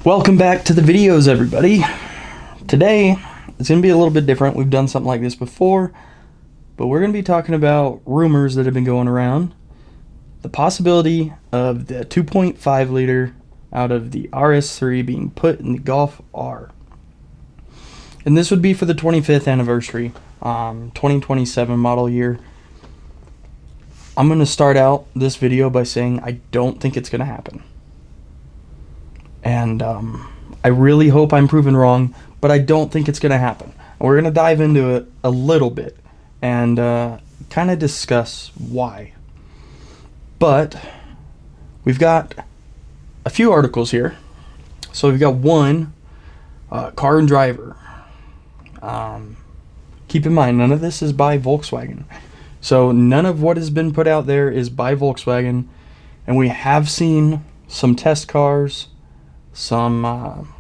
Welcome back to the videos, everybody. Today it's going to be a little bit different. We've done something like this before, but we're going to be talking about rumors that have been going around. The possibility of the 2.5 liter out of the RS3 being put in the Golf R. And this would be for the 25th anniversary, 2027 model year. I'm going to start out this video by saying I don't think it's going to happen. And I really hope I'm proven wrong, but I don't think it's going to happen. We're going to dive into it a little bit and kind of discuss why. But we've got a few articles here. So we've got one, Car and Driver. Keep in mind, none of this is by Volkswagen. So none of what has been put out there is by Volkswagen. And we have seen some test cars, some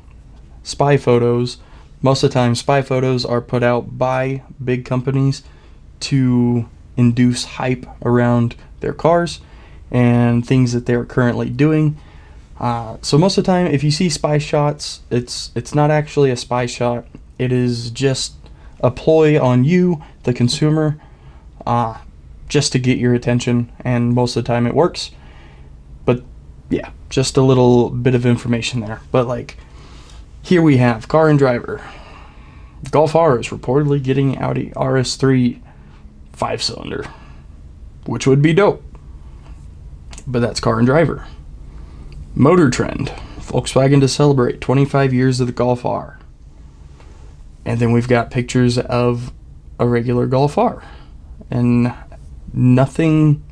spy photos. Most of the time, spy photos are put out by big companies to induce hype around their cars and things that they're currently doing. So most of the time, if you see spy shots, it's not actually a spy shot. It is just a ploy on you, the consumer, just to get your attention, and most of the time it works. But yeah, just a little bit of information there. But like, here we have Car and Driver. Golf R is reportedly getting Audi RS3 5-cylinder, which would be dope. But that's Car and Driver. Motor Trend. Volkswagen to celebrate 25 years of the Golf R. And then we've got pictures of a regular Golf R. And nothing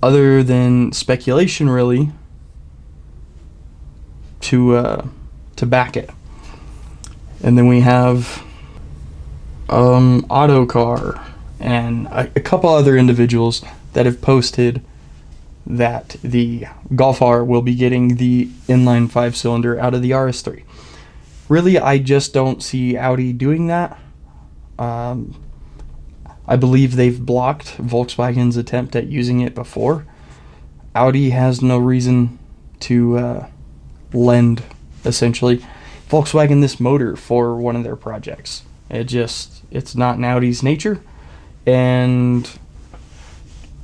other than speculation, really, to back it. And then we have Autocar and a couple other individuals that have posted that the Golf R will be getting the inline 5-cylinder out of the RS3. Really, I just don't see Audi doing that. I believe they've blocked Volkswagen's attempt at using it before. Audi has no reason to lend, essentially, Volkswagen this motor for one of their projects. It's not in Audi's nature, and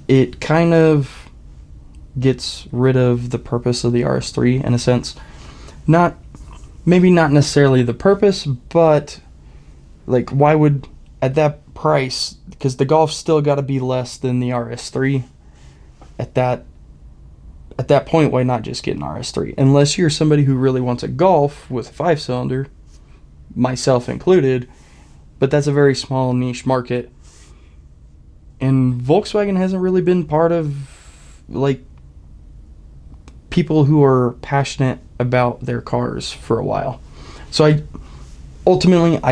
it kind of gets rid of the purpose of the RS3 in a sense. Maybe not necessarily the purpose, but like, why would, at that price, because the Golf's still got to be less than the RS3. At that point, why not just get an RS3? Unless you're somebody who really wants a Golf with a 5-cylinder, myself included, but that's a very small niche market. And Volkswagen hasn't really been part of, like, people who are passionate about their cars for a while. So I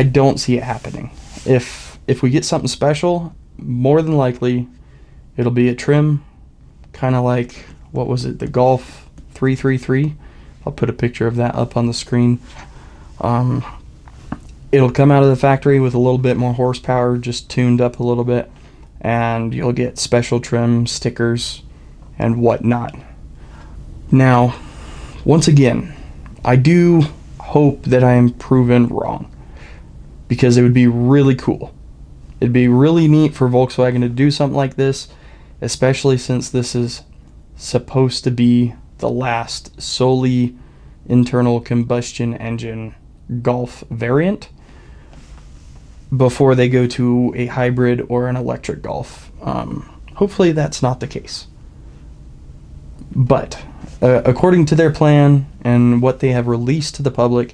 don't see it happening. If we get something special, more than likely it'll be a trim, kind of like, what was it, the Golf 333? I'll put a picture of that up on the screen. It'll come out of the factory with a little bit more horsepower, just tuned up a little bit, and you'll get special trim, stickers, and whatnot. Now, once again, I do hope that I am proven wrong, because it would be really cool. It'd be really neat for Volkswagen to do something like this, especially since this is supposed to be the last solely internal combustion engine Golf variant before they go to a hybrid or an electric Golf. Hopefully that's not the case. But according to their plan and what they have released to the public,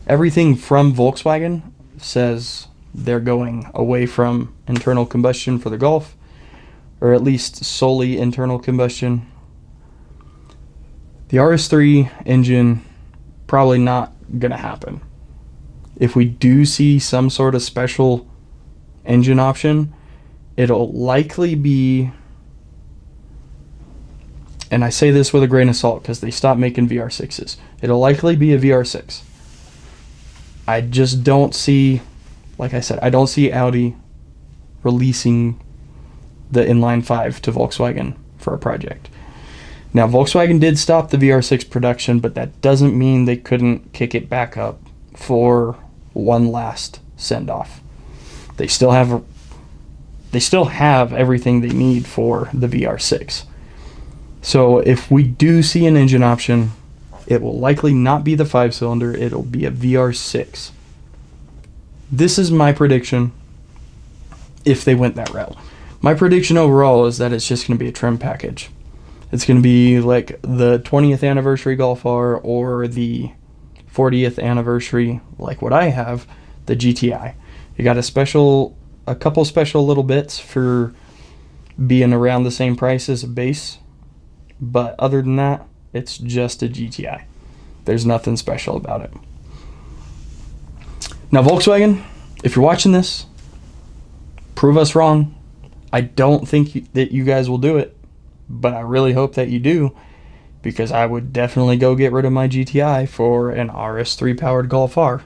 everything from Volkswagen says they're going away from internal combustion for the Golf, or at least solely internal combustion. The RS3 engine, probably not going to happen. If we do see some sort of special engine option, it'll likely be, and I say this with a grain of salt because they stopped making VR6s, it'll likely be a VR6. I just don't see, like I said, I don't see Audi releasing the inline 5 to Volkswagen for a project. Now, Volkswagen did stop the VR6 production, but that doesn't mean they couldn't kick it back up for one last send-off. They still have everything they need for the VR6. So if we do see an engine option, it will likely not be the 5-cylinder, it'll be a VR6. This is my prediction if they went that route. My prediction overall is that it's just going to be a trim package. It's going to be like the 20th anniversary Golf R or the 40th anniversary, like what I have, the GTI. You got a couple special little bits for being around the same price as a base, but other than that, it's just a GTI. There's nothing special about it. Now, Volkswagen, if you're watching this, prove us wrong. I don't think that you guys will do it, but I really hope that you do, because I would definitely go get rid of my GTI for an RS3-Powered Golf R.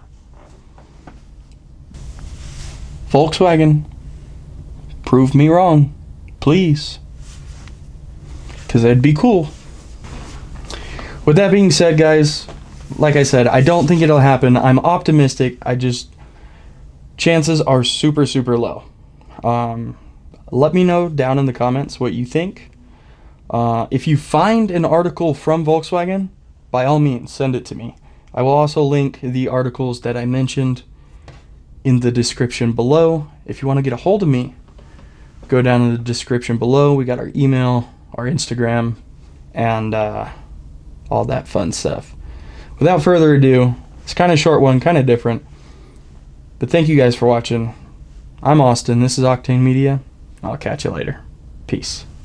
Volkswagen, prove me wrong, please, because that'd be cool. With that being said, guys, like I said, I don't think it'll happen. I'm optimistic. Chances are super, super low. Let me know down in the comments what you think. If you find an article from Volkswagen, by all means, send it to me. I will also link the articles that I mentioned in the description below. If you want to get a hold of me, go down in the description below. We got our email, our Instagram, and all that fun stuff. Without further ado, it's kind of a short one, kind of different. But thank you guys for watching. I'm Austin. This is Octane Media. I'll catch you later. Peace.